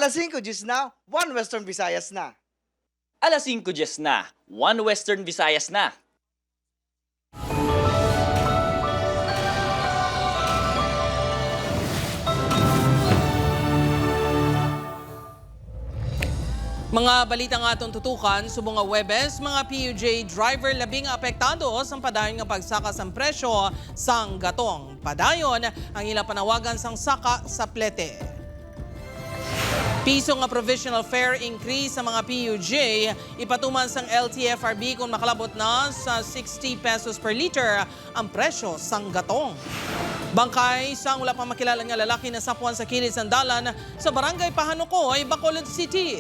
Alas 5:10 na, One Western Visayas na. Alas 5:10 na, One Western Visayas na. Mga balita nga atong tutukan, subong nga Webes, mga PUJ driver labing apektado sa padayon nga pagsakas ang presyo sang gatong. Padayon ang ilang panawagan sang saka sa plete. Piso nga provisional fare increase sa mga PUJ, ipatuman sang LTFRB kung makalabot na sa 60 pesos per liter ang presyo sang gatong. Bangkay sang wala pa makilala nga lalaki na sapuan sa kilid sang dalan sa barangay Pahanukoy, Bacolod City.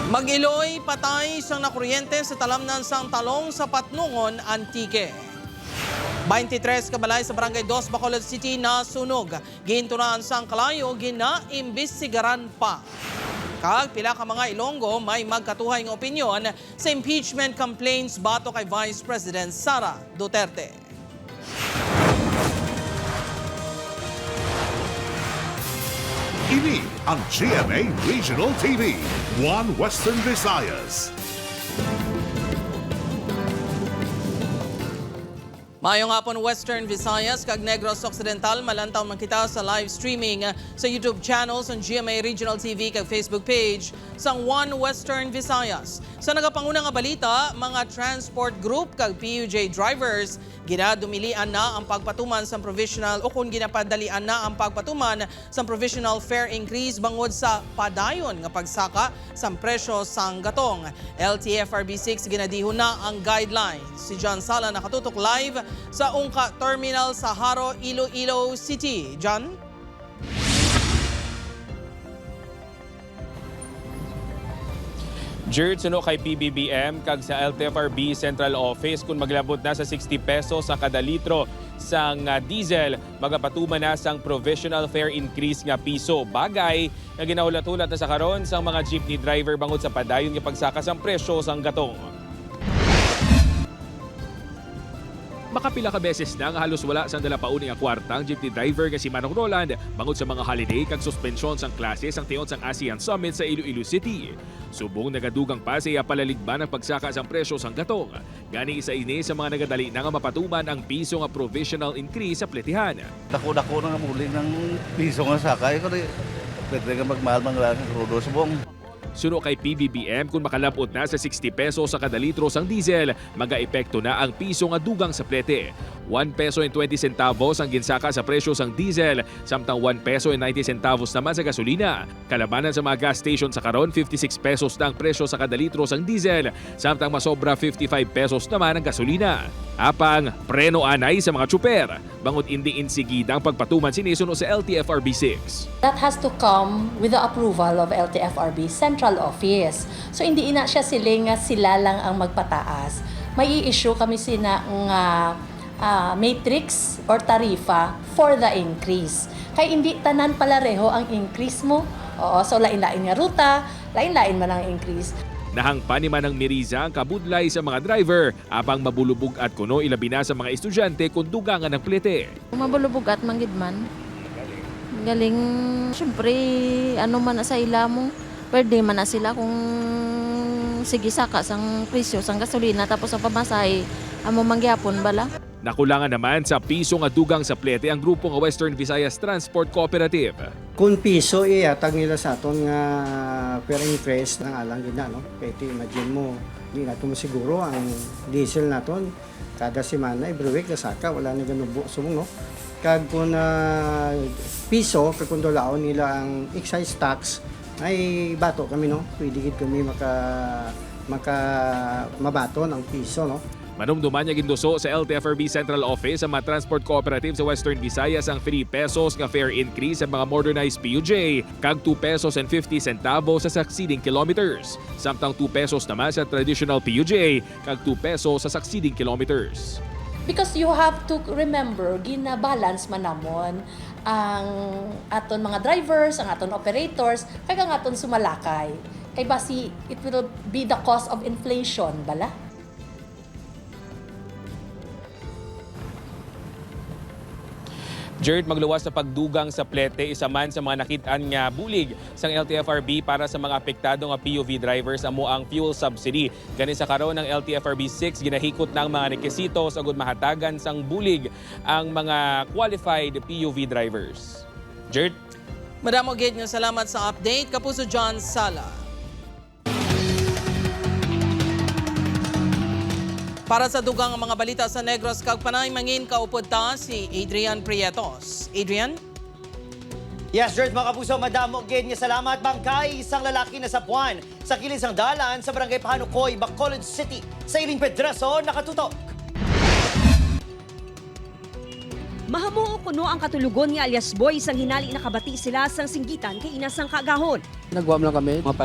Mag-Iloy, patay sang nakuryente sa talamnan sang talong sa Patnungon, Antique. 23 kabalay sa Barangay 2, Bacolod City na sunog. Ginturaan sang kalayo, ginaimbestigaran pa. Kag pila ka mga Ilonggo may magkatuhay ng opinyon sa impeachment complaints bato kay Vice President Sara Duterte. Ini ang GMA Regional TV, One Western Visayas. Mayong hapon Western Visayas kag Negros Occidental, malantaw man kita sa live streaming sa YouTube channels ng GMA Regional TV kag Facebook page sang One Western Visayas. Sa nagapanguna nga balita, mga transport group kag PUJ drivers ginadumilian na ang pagpatuman sa provisional o kung ginapadalian na ang pagpatuman sa provisional fare increase bangod sa padayon nga pagsaka sa presyo sang gatong. LTFRB 6 ginadihon na ang guidelines. Si John Sala nakatutok live sa Ungka Terminal sa Haro, Iloilo City. John? Jared, suno kay PBBM kag sa LTFRB Central Office kung maglabot na sa 60 pesos sa kada litro sang diesel, magapatuman na sang provisional fare increase nga piso. Bagay na ginahulat-hulat na sa karon sang mga jeepney driver bangod sa padayon nga pagsaka sang presyo sang gatong. Makapila ka beses na nga halos wala sang dala pauni nga kwarta ang jeepney driver nga si Manong Roland bangod sa mga holiday kag suspensyon sang klase sang tiyon sang ASEAN Summit sa Iloilo City. Subong nagadugang pa sa iya palaligban ang pagsaka sang presyo sang gatong. Gani isa ini sa mga nagadali na nga mapatuman ang piso nga provisional increase sa pletihan. Dako-dako na nga muli ng piso nga sakay ko rin. Pwede nga magmahal mga lang krudo subong. Suno kay PBBM kung makalapot na sa 60 pesos sa kada litro sang diesel, maga-epekto na ang piso nga dugang sa plete. 1 peso and 20 centavos ang ginsaka sa presyo sang diesel, samtang 1 peso and 90 centavos naman sa gasolina. Kalabanan sa mga gas station sa karon, 56 pesos na ang presyo sa kada litro sang diesel, samtang masobra 55 pesos naman ang gasolina. Apang preno anay sa mga tsuper, bangod hindi insigidang pagpatuman sinisuno sa LTFRB 6. That has to come with the approval of LTFRB Central Office. So hindi ina siya siling nga sila lang ang magpataas. May i-issue kami sina nga matrix or tarifa for the increase. Kaya hindi tanan palareho ang increase mo. Oo, so lain-lain nga ruta, lain-lain man ang increase. Nahangpan ni Manang Miriza ang kabudlay sa mga driver, apang mabulubog at kuno ilabi na sa mga estudyante kung dugangan ng plete. Mabulubog at manggid man. Galing, syempre, ano man na sa ila mo, pwede man na sila kung sige saka sang presyo, sang gasolina, tapos ang pamasahe, amo mangyapon bala. Nakulangan naman sa piso nga dugang sa plete ang grupo nga Western Visayas Transport Cooperative. Kung piso iatag nila sa aton nga fare increase ng alang gina, no? Kaya imagine mo, hindi nato siguro ang diesel naton kada semana every week na saka wala na ganun sumong, no? Kag kung piso kag kung dolaon nila ang excise tax ay bato kami, no? Pwede gid kami mabaton ang piso, no? Manumduman niya ginduso sa LTFRB Central Office sa mga transport cooperative sa Western Visayas ang 3 pesos nga fare increase sa mga modernized PUJ, kag 2 pesos and 50 centavos sa succeeding kilometers. Samtang 2 pesos naman sa traditional PUJ, kag 2 pesos sa succeeding kilometers. Because you have to remember, gina-balance man namon ang aton mga drivers, ang aton operators, kaya ang aton sumalakay. Kay basi, it will be the cause of inflation, bala? Jert, magluwas sa pagdugang sa plete, isa man sa mga nakitaan nga bulig sang LTFRB para sa mga apektado nga PUV drivers amo ang fuel subsidy. Gani sa karon ng LTFRB 6 ginahikot na ang mga rekisito sa agud mahatagan sang bulig ang mga qualified PUV drivers. Jert? Madamo gid nga salamat sa update. Kapuso John Sala. Para sa dugang ang mga balita sa Negros kag Panay mangin kaupod ta si Adrian Prietos. Adrian? Yes, Gert, mga kapuso, madamo gid nga salamat. Bangkay isang lalaki na sapuan sa kilis ng dalan sa barangay Pahanukoy, Bacolod City. Sa Iling Pedraso, nakatutok. Mahamo kuno ang katulugon nga alias boy sang hinali nakabati sila sang singgitan kay inasang kagahon. Nagwam lang kami, mga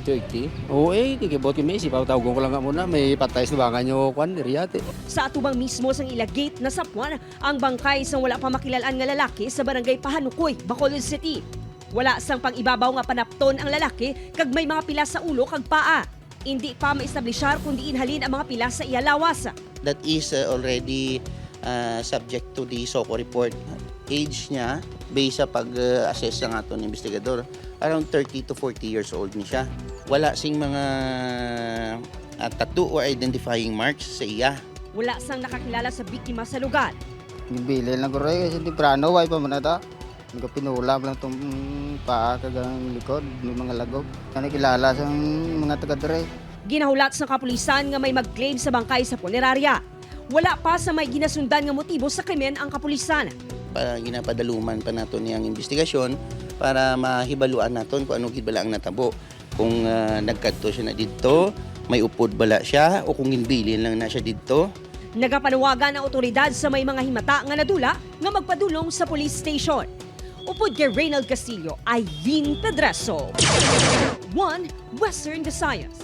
5:30. Oo kikibot kami, sipawtawgon ko lang nga muna, may patay sa bangan nyo, kwan, riyate. Sa atubang mismo sang ilagate na sapuan ang bangkay sang wala pa makilalaan nga lalaki sa barangay Pahanukoy, Bacolod City. Wala sang pang-ibabaw nga panapton ang lalaki kag may mga pila sa ulo kag paa. Hindi pa maistablisyar kundi inhalin ang mga pila sa iyalawas. That is already subject to the SOCO report. Age niya, based sa pag-assess ng aton investigador, around 30 to 40 years old ni siya. Wala sing mga tattoo or identifying marks sa iya. Wala sang nakakilala sa biktima sa lugar. Nibili lang ko rin kasi temprano, way pa man ata. Pinulam lang itong paa kagang likod, may mga lagog. Nakilala sa mga taga-dre. Ginahulat sa kapulisan nga may mag-claim sa bangkay sa punerarya. Wala pa sa may ginasundan nga motibo sa krimen ang kapulisan. Ginapadaluman pa naton niyang investigasyon para mahibaluan naton kung ano gid bala ang natabo. Kung nagkadto siya na didto, may upod bala siya o kung ginbilin lang na siya didto. Nagapanawagan ang otoridad sa may mga himata nga nadula nga magpadulong sa police station. Upod kay Reynald Castillo, Eileen Pedraso. 1 Western Visayas.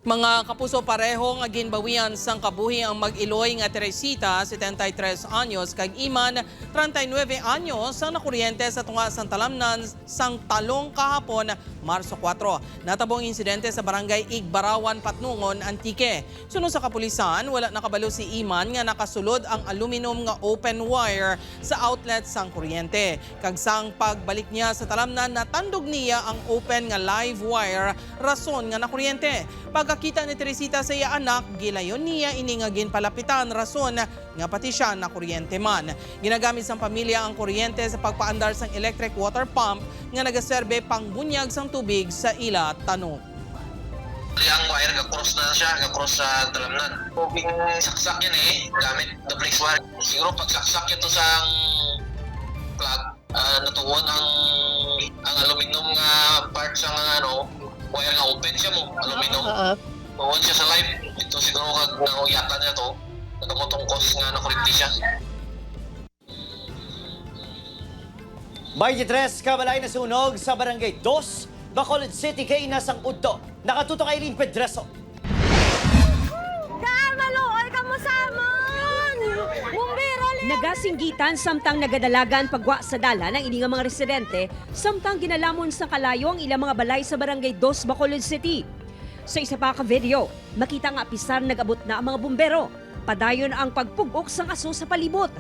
Mga kapuso, pareho nga ginbawian sang kabuhi ang mag-iloy nga Teresita, 73 anyos, kag Iman, 39 anyos, ang nakuryente sa tunga sang talamnan sang talong kahapon, Marso 4. Natabong insidente sa barangay Igbarawan, Patnungon, Antique. Sunod sa kapulisan, wala nakabalo si Iman nga nakasulod ang aluminum nga open wire sa outlet sang kuryente. Kag sang pagbalik niya sa talamnan, natandog niya ang open nga live wire, rason nga nakuryente. Pagkakita ni Teresita sa iya anak, gilayon niya iningagin palapitan rason nga pati siya na kuryente man. Ginagamit sang pamilya ang kuryente sa pagpaandar sang electric water pump nga nagaserbe pang bunyag sang tubig sa ila tanong. Ang wire ga-cross na siya, ga-cross sa talamnan. Tubig saksak yan gamit duplex wire. Siguro pag saksak ito sa plug, natuon ang aluminum nga part sa wire nga open siya mo, aluminum. Tuon siya sa live. Ito siguro kag nanguyatan niya to. Nagamotong cause nga nakurinti siya. 23 kabalay na sunog sa barangay 2, Bacolod City kay inasang udto. Nakatutok kay Eileen Pedraso. Maloy ka mo samon! Bumbero! Nagasinggitan samtang nagadalagan pagwa sa dala ng ining mga residente samtang ginalamon sa kalayo ang ilang mga balay sa barangay 2, Bacolod City. Sa isa pa ka video, makita nga pisar nagabot na ang mga bumbero. Padayon ang pagpugok sa aso sa palibot.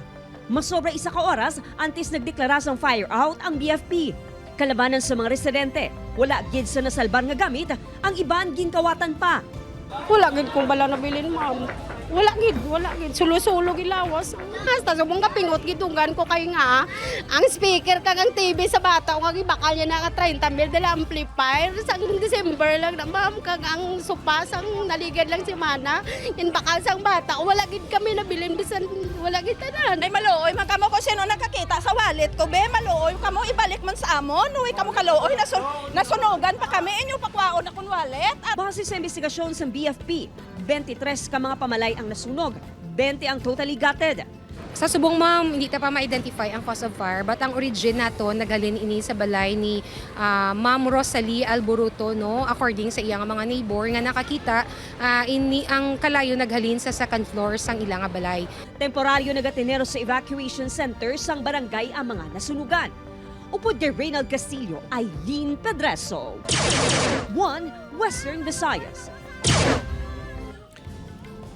Masobra 1 ka oras antes nagdeklara sang fire out ang BFP. Kalabanan sa mga residente, wala gid sa nasalban nga gamit, ang iban ginkawatan pa. Wala gid kung bala nabilin, ma'am. Wala gid. Sulo-sulo gilawas. Hasta subong kapingot gidunggan ko kay nga ang speaker kag ang TV sa bata nga gibakal niya na ka 30 mil dala amplifier sa December lang na ma'am kag ang sopa sang naligad lang si Mana in bakal sang bata wala gid kami nabilin bisan wala gid tanan. Ay maluoy man kamo ko sino nakakita sa wallet ko be maluoy kamo ibalik man sa amon uy kamo kaluoy nasunugan pa kami inyo pakwaon akong wallet. Base sa investigasyon sa BFP, 23 ka mga pamalay ang nasunog, 20 ang totally gutted. Sa subong ma'am, hindi ta pa ma-identify ang cause of fire, but ang origin nato nagalin ini sa balay ni Ma'am Rosalie Alboruto, no? According sa iyang mga neighbor nga nakakita, ini ang kalayo naghalin sa second floor sang ilang balay. Temporaryo nagatinero sa evacuation center sang barangay ang mga nasunugan. Upod kay Reynald Castillo, Eileen Pedraso. 1 Western Visayas.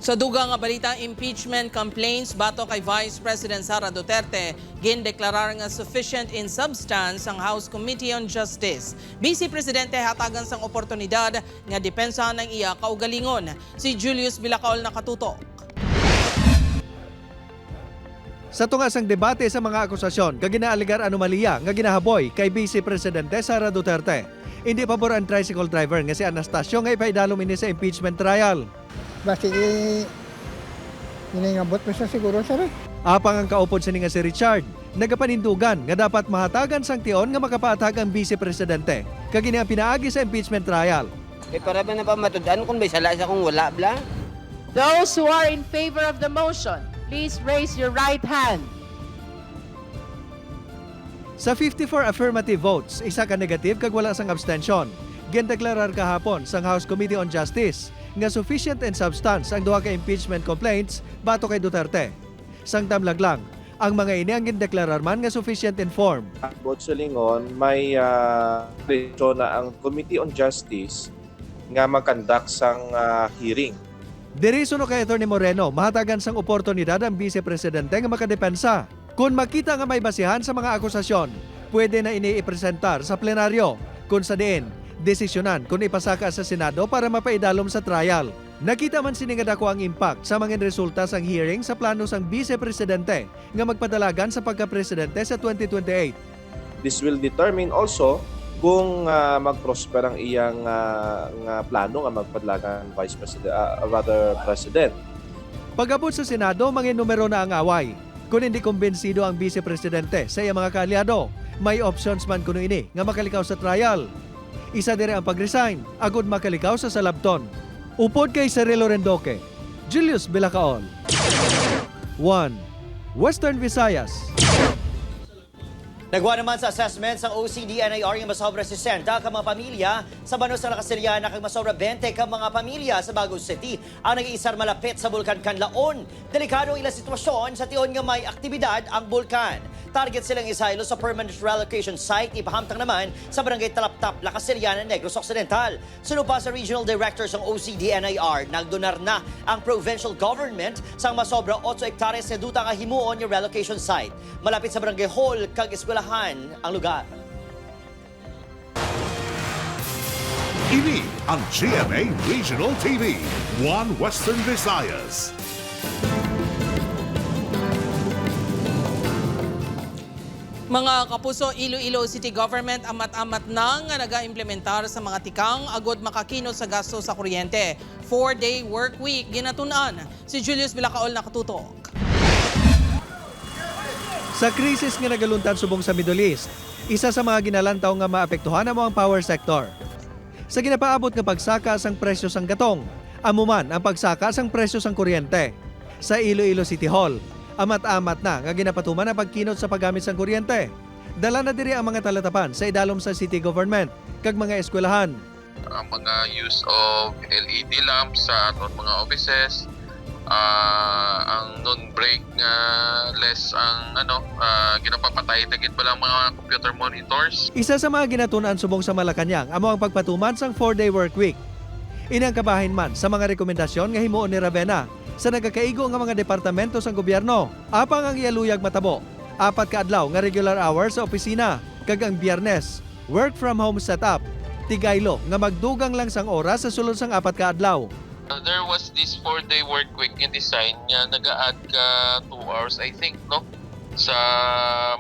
Sa dugang nga balita, impeachment complaints bato kay Vice President Sara Duterte gindeklarar nga sufficient in substance ang House Committee on Justice. Vice Presidente hatagan sang oportunidad nga depensa ng iya kaugalingon. Si Julius Bilacaol nakatutok. Sa tungasang debate sa mga akusasyon, kaginaaligar anomalya nga ginahaboy kay Vice Presidente Sara Duterte. Hindi pabor ang tricycle driver nga si Anastasio nga ipaidalom ini sa impeachment trial. Basi iningabot mo siya siguro sir. Apang ang kaupod sa nga si Richard, nagapanindugan nga dapat mahatagan sang tion nga makapaatag ang Vice Presidente. Kagini ang pinaagi sa impeachment trial. Para ba na pa matudan kung may sala sa kung wala bla? Those who are in favor of the motion, please raise your right hand. Sa 54 affirmative votes, isa ka negative kag wala sang abstention. Gindeklarar kahapon sang House Committee on Justice nga sufficient in substance ang duha ka impeachment complaints bato kay Duterte. Sang damlag lang, ang mga ini ang gindeklarar man nga sufficient in form. Bot sa lingon, may presyo na ang Committee on Justice nga mag-conduct sang hearing. Diriso no kay Atty. Moreno, mahatagan sang oportunidad ang Vice Presidente nga makadepensa. Kung makita nga may basihan sa mga akusasyon, pwede na ini ipresentar sa plenaryo. Kung sa diin, desisyonan kung ipasaka sa Senado para mapaidalom sa trial. Nakita man sini nga dako ang impact sa mga resulta sang hearing sa plano sang Vice Presidente nga magpadalagan sa pagka-presidente sa 2028. This will determine also kung mag-prosper ang iyang plano nga magpadalagan Vice President, President. Pag-abot sa Senado, mga numero na ang away. Kung hindi kumbensido ang Vice Presidente sa iyang mga kaalyado, may options man kuno ini nga makalikaw sa trial. Isa dire ang pag-resign, agud makalikaw sa salabton. Upod kay Cirilo Rendoque, Julius Bilacaol. 1. Western Visayas. Nagwa naman sa assessment sa OCD-NIR nga masobra 60 ka mga pamilya sa Banos sa Lakasiliana kag masobra 20 ka mga pamilya sa Bagong City ang nag-iisar malapit sa bulkan Canlaon. Delikado ang ilang sitwasyon sa tion nga may aktibidad ang bulkan. Target silang isaylo sa permanent relocation site ipahamtang naman sa Barangay Talaptap, Lakasiliana, Negros Occidental. Sunod pa sa Regional Director ng OCD-NIR, nagdonar na ang provincial government sa masobra 8 hektares na duta nga himuon yung relocation site. Malapit sa Barangay Hall kag eskwelahan ang lugar. Ini ang GMA Regional TV, One Western Visayas. Mga kapuso, Iloilo City Government amat-amat na nga naga-implementar sa mga tikang agod makakino sa gasto sa kuryente. 4-day work week ginatunan. Si Julius Bilacaol nakatutok. Sa krisis nga nagaluntan subong sa Middle East, isa sa mga ginalantaw nga maapektuhan mo ang power sector. Sa ginapaabot nga pagsaka sang presyo sang gatong, amuman ang pagsaka sang presyo sang kuryente. Sa Iloilo City Hall, amat-amat na nga ginapatuman ang pagkinot sa paggamit sang kuryente. Dala na diri ang mga talatapan sa idalom sa city government kag mga eskwelahan. Ang mga use of LED lamps sa aton mga offices, ang non-break less ang ginapapatay tagit pa lang mga computer monitors. Isa sa mga ginatunan subong sa Malacañang amo ang pagpatuman sang 4-day work week. Inang kabahin man sa mga rekomendasyon nga himuon ni Ravena sa nagakaigo nga mga departamento sang gobyerno. Apang ang ialuyag matabo, 4 ka adlaw nga regular hours sa opisina, kag ang Biyernes, work from home setup. Tigaylo nga magdugang lang sang oras sa sulod sang 4 ka adlaw. There was this 4-day work week in design nga nag-a-add ka 2 hours I think sa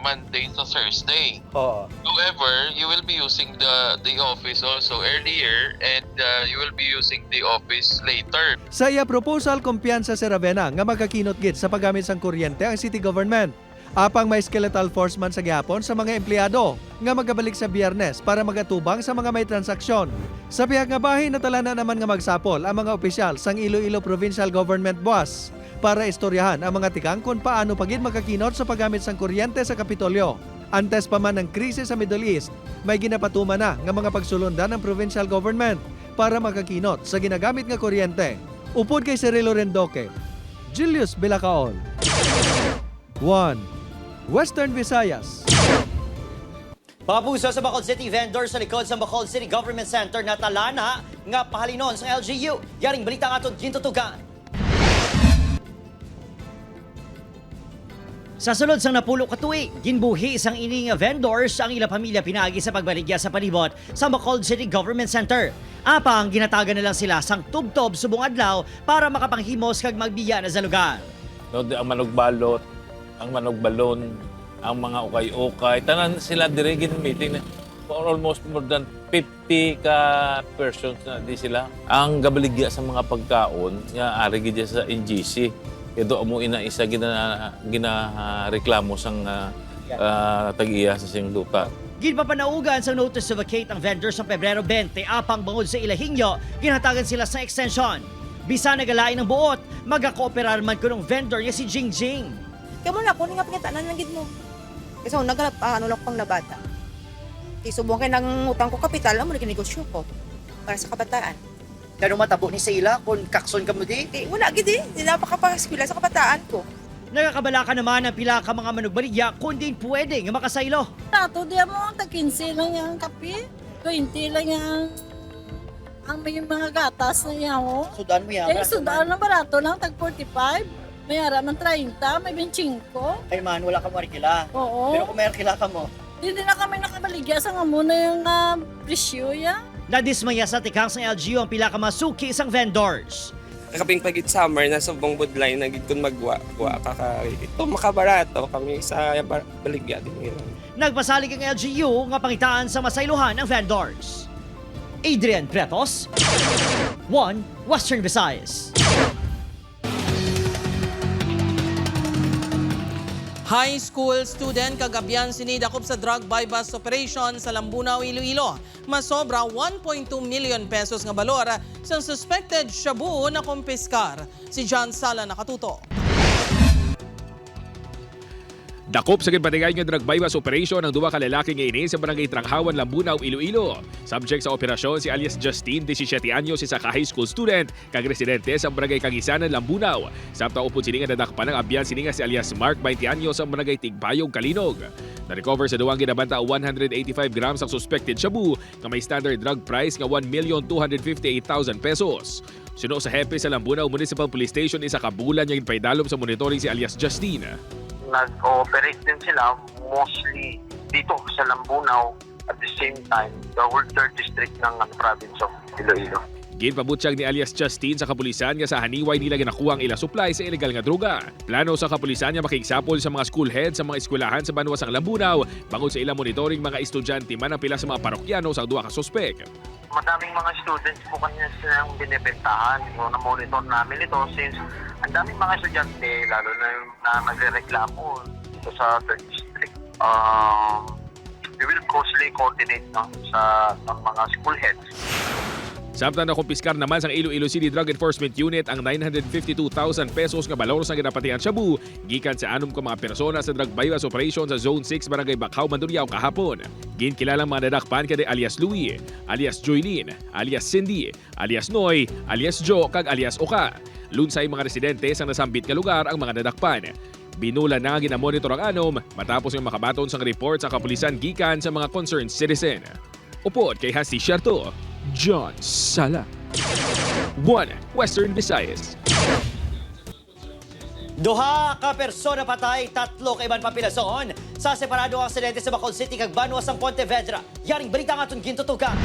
Monday to Thursday. However, you will be using the office also earlier and you will be using the office later. Sa iya proposal, kumpiyansa si Ravena nga magkakinot gid sa paggamit sang kuryente ang city government. Apang may skeletal force man sa gihapon sa mga empleyado nga magabalik sa Biyernes para magatubang sa mga may transaksyon. Sa bihag nga bahin natala na naman nga magsapol ang mga opisyal sang Iloilo Provincial Government Boss para istoryahan ang mga tikang kung paano pagid makakinot sa paggamit sang kuryente sa Kapitolyo. Antes pa man ng krisis sa Middle East, may ginapatuman na nga mga pagsulundan ng provincial government para makakinot sa ginagamit nga kuryente. Upod kay Cirilo Rendoque, Julius Bilacaol. 1. Western Visayas. Mga puso sa Bacolod City, vendor sa likod sa Bacolod City Government Center na talana nga pahalinon sa LGU. Yaring balita nga ito, gintutugan. Sa sulod sang napulo ka tuig, ginbuhi isang ining vendors ang ilang pamilya pinagi sa pagbaligya sa palibot sa Bacolod City Government Center. Apang ginatagan na lang sila sang tubtob subong adlaw para makapanghimos kag magbiya na sa lugar. No, ang manugbalot, ang manugbalon, ang mga ukay-ukay, tanan sila dirigin meeting na for almost more than 50 ka persons na di sila. Ang gabaligya sa mga pagkaon, ari gid sa NGC. Ito mo isa gina-reklamo sang tag-iya sa sing lupa. Ginpapanaugan sa notice to vacate ang vendors sa Pebrero 20 apang bangod sa Ilahingyo, ginatagan sila sa extension. Bisa nagalain ng buot, magkakooperar man ko ng vendor niya si Jingjing. Kaya mo na, kunin nga pangitanan lang gid mo. Kasi nagalap, lang pang nabata. Isubong kayo ng utang ko kapital, mo naginegosyo ko para sa kabataan. Ganong matabo ni sa ila kung kakson ka mo di? Wala gid hindi napakapaskila sa kabataan ko. Nagakabala ka naman ng pila ka mga manugbaligya kung din pwede nga makasaylo. Tato, di mo, tag 15 lang yung kape. 20 lang ang may mga gatas na yan, oh. Sudan mo yan? Sudan na barato lang, tag 45. May harap ng 30, may 25. Ay man, wala ka mo arkila. Oo. Pero kung may arkila ka mo. Hindi na kami nakabaligya sa nga muna yung presyo yan. Nadismaya sa tikang sa LGU ang pila ka masuki isang vendors. Kaping pagit summer, nasa bungbod line, nagid kong magwa ito makabarato kami sa baligya din nila. Nagpasalig ang LGU nga pangitaan sa masayluhan ng vendors. Adrian Pretos, 1 Western Visayas. High school student kagabihan sinidakop sa drug bypass operation sa Lambunaw, Iloilo. Masobra 1.2 million pesos nga balor sa suspected shabu na kumpiskar. Si John Sala nakatuto. Dakop sa ginpatigay nga drug bypass operation ang duwa ka lalaki nga ini sa barangay Tranghawan, Lambunaw, Iloilo. Subject sa operasyon si alias Justin, 17 anyos, isa ka high school student, kag residente sa barangay Kagisanan, Lambunaw. Sabta upod sini nga nadakpan ng abyan sini nga si alias Mark, 20 anyos, sa barangay Tigbayog, Kalinog. Na-recover sa duwang ginabanta 185 grams ang suspected shabu nga may standard drug price nga 1,258,000 pesos. Suno sa hepe sa Lambunaw Municipal Police Station, isa ka bulan yung paidalom sa monitoring si alias Justin. Nag-ooperate din sila mostly dito sa Lambunaw at the same time the whole 3rd district ng province of Iloilo. Ginpabutyag ni alias Justin sa kapulisan nga sa haniway nila ginakuha ang ila supply sa illegal nga droga. Plano sa kapulisan nga makiksapol sa mga school heads sa mga eskwelahan sa banwas ang Lambunaw bangod sa ilang monitoring mga estudyante man ang pila sa mga parokyano sa duwa ka suspek. Madaming mga students po kanya silang binibentahan. Na-monitor namin ito since ang daming mga estudyante, lalo na yung nagre-reklamo dito sa 3rd district. We will closely coordinate sa mga school heads. Samtang nakumpiskar naman sa Iloilo City Drug Enforcement Unit ang 952,000 pesos nga balor sa ginapatian shabu gikan sa 6 ka mga persona sa drug bypass operation sa Zone 6 Barangay Bacau, Mandurriao kahapon. Ginkilalang mga nadakpan kay alias Louie, alias Joylene, alias Cindy, alias Noy, alias Joe kag alias Oka. Lunsay mga residente sa nasambit nga lugar ang mga nadakpan. Binula na ginamonitor ang anom matapos yung makabaton sang report sa kapulisan gikan sa mga concerned citizen. Upod kay Hasti Sherto, John Sala, 1 Western Visayas. Duha ka persona patay, 3 ka iban papilason sa separado ang aksidente sa Bacolod City kag Banwas ang Pontevedra. Yaring balita nga itong gintutukan.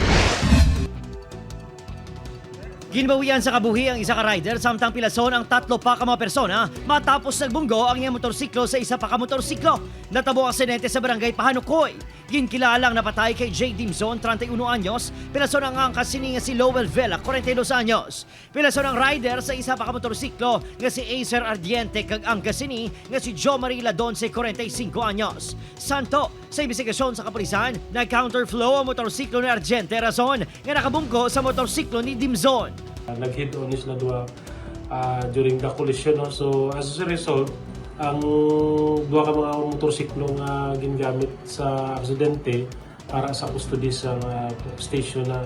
Ginbawian sa kabuhi ang isa ka rider samtang pilason ang 3 pa ka mga persona matapos nagbunggo ang iyang motorsiklo sa isa pa ka motorsiklo. Natabo ang aksidente sa barangay Pahanukoy. Ginkilalang napatay kay J. Dimson, 31 anyos. Pilason ang angkas sini nga si Lowell Vela, 42 anyos. Pilason ang rider sa isa pa ka motorsiklo nga si Acer Ardiente kag angkas sini nga si Jo Marie Ladonce, 45 anyos. Santo, sa investigasyon sa kapulisan, nag-counterflow ang motorsiklo ni Ardiente rason nga nakabunggo sa motorsiklo ni Dimson. Nag-hit on sila duwa during the collision. No? So as a result, ang duwa ka mga motorsiklo nga gingamit sa aksidente para sa custody sa station na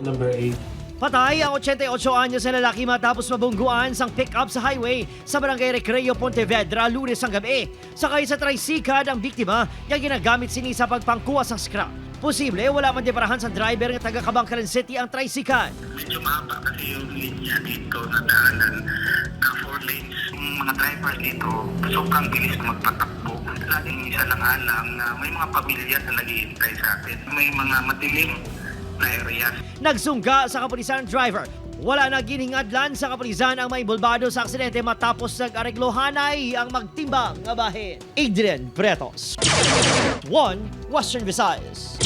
number 8. Patay ang 88 anyos na lalaki matapos mabungguan sang pick-up sa highway sa barangay Recreo, Pontevedra, Lunes ang gabi. Sakay sa tricycad ang biktima nga ginagamit sini sa pagpangkuha sa scrap. Posible wala man deparahan sa driver nga taga Kabangkalan City ang tricycad. Medyo mahaba kasi yung linya dito na daanan na 4 lanes. Yung mga drivers dito, sobrang bilis na magpatakbo. laging isa lang alam na may mga pamilya na naghihintay sa atin. May mga matilim na areas. Nagsungga sa kapulisan ng driver. Wala na giningadlan sa kapulisan ang may bulbado sa aksidente matapos nag-areglohanay ang magtimbang nga bahin. Adrian Bretos, 1 Western Visayas.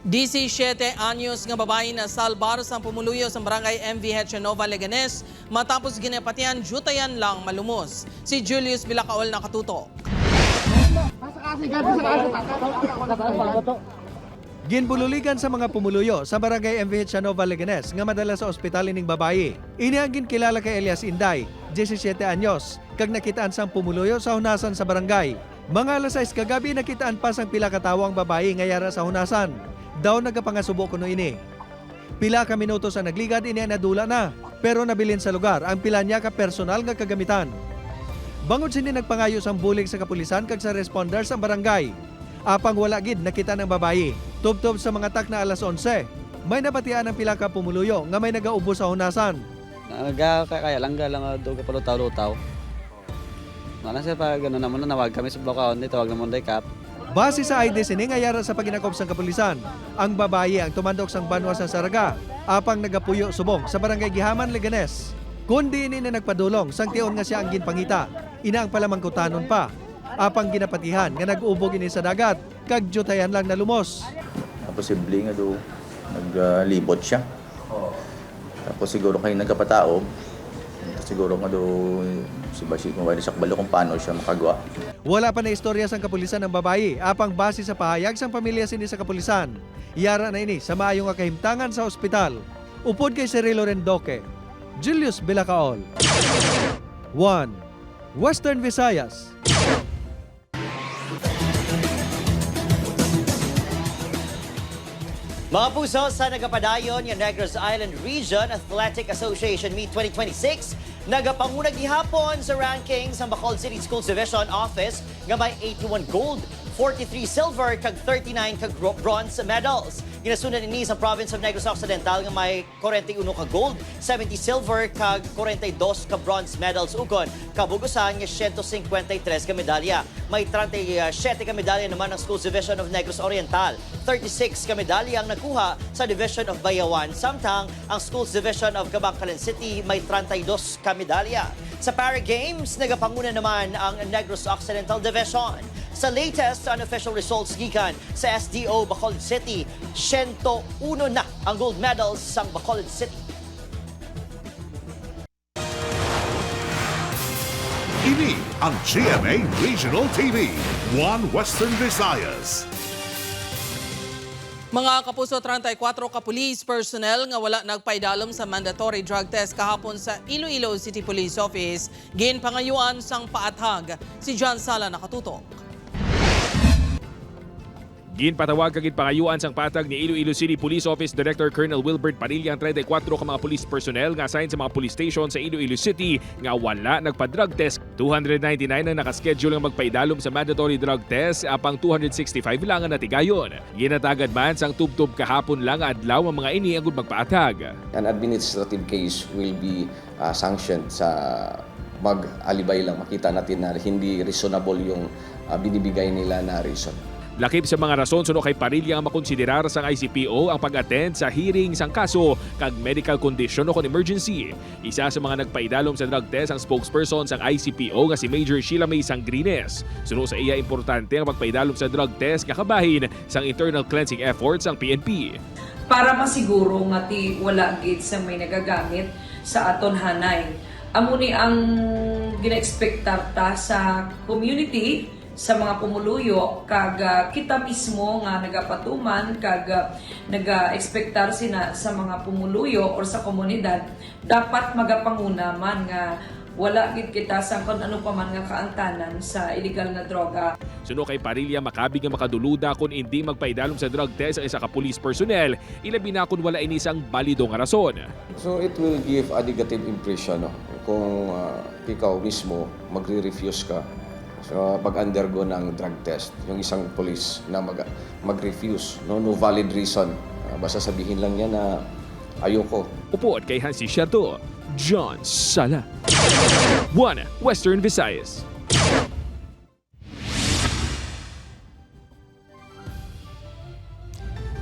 17 anyos nga babae na salbar sa pumuluyo sa barangay MVH Nova Leganes matapos ginapatian jutayan lang malumos. Si Julius Bilacaol nakatutok. Ginbululigan sa mga pumuluyo sa barangay MVH Nova Leganes nga madala sa ospital ining babae. Ini ang ginkilala kay Elias Inday, 17 anyos, kag nakitaan sang pumuluyo sa hunasan sa barangay. Mga alas 6 kagabi nakitaan pa sang pila ka tawo ang babae nga yara sa hunasan. Daw nagapangasubo kuno ini. Pila ka minuto sa nagligad ini nadula na, pero nabilin sa lugar ang pila niya ka personal nga kagamitan. Bangod sini nagpangayo sang bulig sa kapulisan kag sa responders sa barangay. Apang wala gid nakita ng babae. Tubtob sa mga tak na alas 11. May nabatian ang pila ka pumuluyo nga may nagaubo sa hunasan. Kaya lang do ka palutaw-lutaw. Mana siya pa gano'n naman na nawag kami sa blokaon dito, tawag naman day kap. Base sa ID sining ayara sa paginakop sang kapulisan, ang babae ang tumandok sang banwa sa Saraga, apang nagapuyo subong sa barangay Gihaman, Leganes. Kundi ini na nagpadulong sang tion nga siya ang ginpangita, ina ang palamangkutanon pa. Apang ginapatihan nga nag-ubog ini sa dagat, kag jutayan lang na lumos. Posible nga do naglibot siya. Tapos siguro kayo nagkapatao, siguro nga do si Basi kung wala siya kabalo kung paano siya makagawa. Wala pa na istorya sang kapulisan ng babae, apang base sa pahayag sang pamilya sini sa kapulisan. Iyara na ini sa maayong nga kahimtangan sa ospital. Upod kay Cirilo Rendoque, Julius Bilacaol, 1 Western Visayas. Mga puso, sa nagapadayon yung Negros Island Region Athletic Association Meet 2026, nagapangunag gihapon sa rankings ang Bacolod City Schools Division Office nga may 81 gold, 43 silver, kag 39 kag bronze medals. Ginasunan ini sa province of Negros Occidental nga may 41 ka gold, 70 silver, kag 42 ka bronze medals ukon. Kabugusan nga 153 ka medalya. May 37 ka medalya naman ang Schools Division of Negros Oriental. 36 ka medalya ang nakuha sa Division of Bayawan. Samtang ang Schools Division of Cabangcalan City may 32 ka medalya. Sa Para Games, nagapanguna naman ang Negros Occidental Division. Sa latest unofficial results gikan sa SDO Bacolod City, 101 na ang gold medals sa Bacolod City. Ini ang GMA Regional TV, 1 Western Visayas. Mga kapuso, 34 ka police personnel nga wala nagpaidalom sa mandatory drug test kahapon sa Iloilo City Police Office. Ginpangayuan sang paathag. Si John Sala nakatutok. Ginpatawag kagid pangayuan sang patag ni Iloilo City Police Office Director Colonel Wilbert Padilla ang 34 ka mga police personnel nga assigned sa mga police station sa Iloilo City nga wala nagpa-drug test. 299 ang nakaschedule nga magpaidalom sa mandatory drug test, apang 265 lang ang natigayon. Ginatagad man sang tubtob kahapon lang adlaw ang mga ini agud magpaatag. An administrative case will be sanctioned sa mag-alibay lang. Makita natin na hindi reasonable yung binibigay nila na reason. Lakip sa mga rason suno kay Padilla ang makonsiderar sang ICPO ang pag-attend sa hearing sang kaso kag medical condition o kon emergency. Isa sa mga nagpaidalom sa drug test ang spokesperson sang ICPO nga si Major Sheila May Sangrines. Suno sa iya importante ang pagpaidalom sa drug test kakabahin sang internal cleansing efforts ang PNP. Para masiguro nga ti wala gid sa may nagagamit sa aton hanay. Amo ni ang gina-expectar ta sa community, sa mga pumuluyo, kag kita mismo nga nagapatuman kag naga-expectar sina sa mga pumuluyo or sa komunidad, dapat magapanguna man nga wala gid kita sa kung ano pa man nga kaangtanan sa illegal na droga. Suno kay Padilla, makabi nga makaduluda kung hindi magpaidalom sa drug test ang isa ka police personnel, ilabi na kung wala inisang balido nga rason. So it will give a negative impression kung ikaw mismo magre-refuse ka so pag-undergo ng drug test, yung isang police na mag-refuse, no valid reason. Basta sabihin lang niya na ayoko. Upo at kay Hansi Sherto, John Sala, 1 Western Visayas.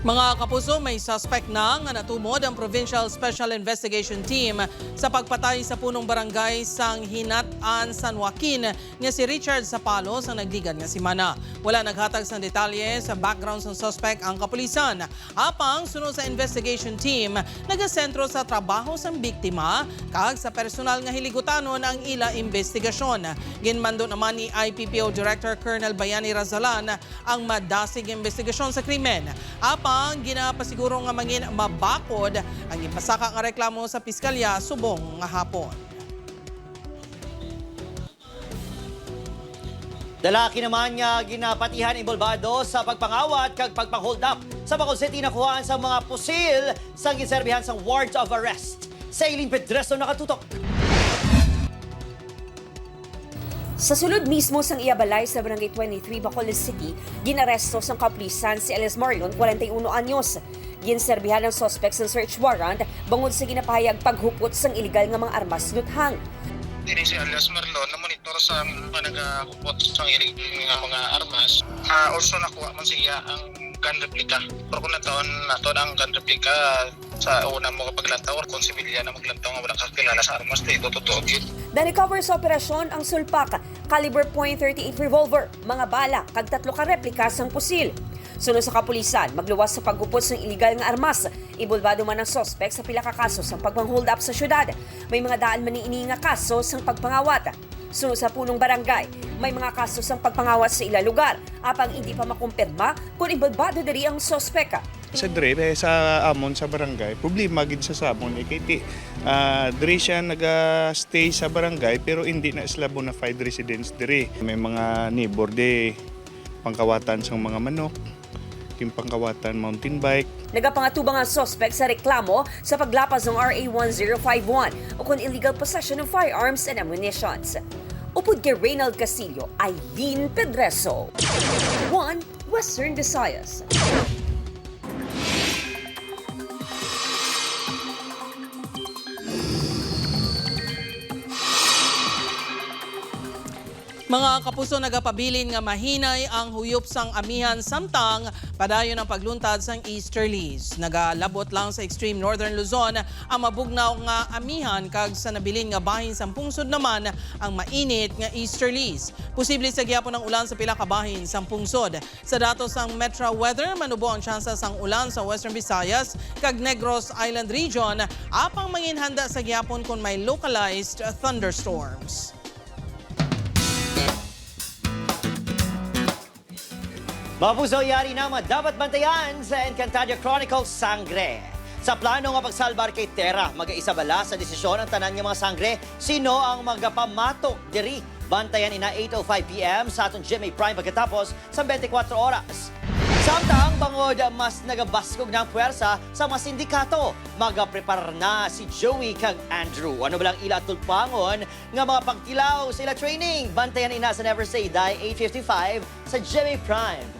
Mga kapuso, may suspect na nga natumod ang Provincial Special Investigation Team sa pagpatay sa punong barangay sang Hinat-an, San Joaquin nga si Richard Sapalos ang nagligad nga si Mana. Wala naghatag sa detalye sa background ng suspect ang kapulisan. Apang sunod sa investigation team, nagasentro sa trabaho sang biktima kag sa personal nga hiligutanon ang ila investigasyon. Ginmando naman ni IPPO Director Colonel Bayani Razalan ang madasig investigasyon sa krimen. Apang ginapasiguro nga mangin mabakod ang ipasaka nga reklamo sa piskalya subong nga hapon. Dalaki naman nga ginapatihan involvado sa pagpangawat kag pagpang-hold up sa Bacolod City nakuhaan sa mga pusil sa giserbihan sa warrant of arrest. Sa Eileen Pedreso nakatutok. Sa sulod mismo sang iabalay sa Barangay 23, Bacolod City, ginaresto sang kapulisan si Elias Marlon, 41 anyos. Ginserbihan ng suspect sa search warrant bangod sa ginapahayag paghupot sang iligal nga mga armas luthang. Dili si Elias Marlon na monitor sa panagahupot sa iligal nga mga armas. Also nakuha man siya ang gun replica. Pero kung nataon ang gun replica sa una mo paglantaw or kung sibilya na maglantaw nga wala kakilala sa armas, dito totoo yun. Na-recover sa operasyon ang sulpak, caliber .38 revolver, mga bala, kag 3 ka replika sang pusil. Sunod sa kapulisan, magluwas sa paghupot ng iligal nga armas. Ibulbado man ang suspect sa pila ka kaso sang pagpang-hold up sa syudad. May mga daan man niini nga kaso sang pagpangawat. Sunod sa punong barangay, may mga kaso sang pagpangawat sa ila lugar. Apang hindi pa makumpirma kung ibulbado diri ang suspect. Sa Dre, sa amon sa barangay, problema gid sa amon. Kaya Dre siya nag-stay sa barangay pero hindi na sila bona fide residents Dre. May mga neighbor de pangkawatan sa mga manok, pangkawatan mountain bike. Nagapangatubang ang suspect sa reklamo sa paglapas ng RA 1051 o kung illegal possession of firearms and ammunitions. Upod kay Reynald Castillo, Eileen Pedreso, 1 Western Visayas. Mga kapuso, nagapabilin nga mahinay ang huyop sang amihan samtang padayon ang pagluntad sang easterlies. Nagalabot lang sa extreme northern Luzon ang mabugnaw nga amihan kag sa nabilin nga bahin sang pungsod naman ang mainit nga easterlies. Posible sa gyapon ng ulan sa pila ka bahin sang pungsod. Sa datos sang Metro Weather, manubo ang tsansa sang ulan sa Western Visayas kag Negros Island region apang manginhanda sa gyapon kung may localized thunderstorms. Mga puso, yari na dapat bantayan sa Encantadia Chronicles Sangre. Sa plano nga pagsalbar kay Terra, mag-aisa bala sa desisyon ang tanan nga mga sangre, sino ang magapamatok diri. Bantayan ina 8:05 p.m. sa atong GMA Prime pagkatapos sa 24 oras. Samtang bangod mas nagabaskog ng puwersa sa mga sindikato, magapreparar na si Joey kag Andrew. Ano ba lang ila tulpangon nga mga pagtilaw sa ila training? Bantayan ina sa Never Say Die 8:55 sa GMA Prime.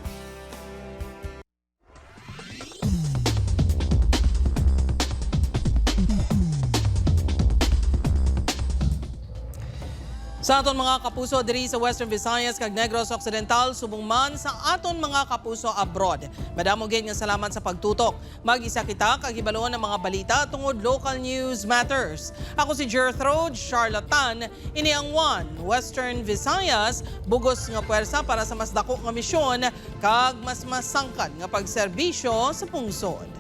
Sa aton mga kapuso diri sa Western Visayas kag Negros Occidental, subong man sa aton mga kapuso abroad. Madamo gid nga salamat sa pagtutok. Mag-isa kita kag hibalon ang mga balita tungod local news matters. Ako si Gertrude Charlatan, ini ang One Western Visayas, bugos nga puwersa para sa mas dako nga misyon kag mas masangkad nga pagserbisyo sa pungsod.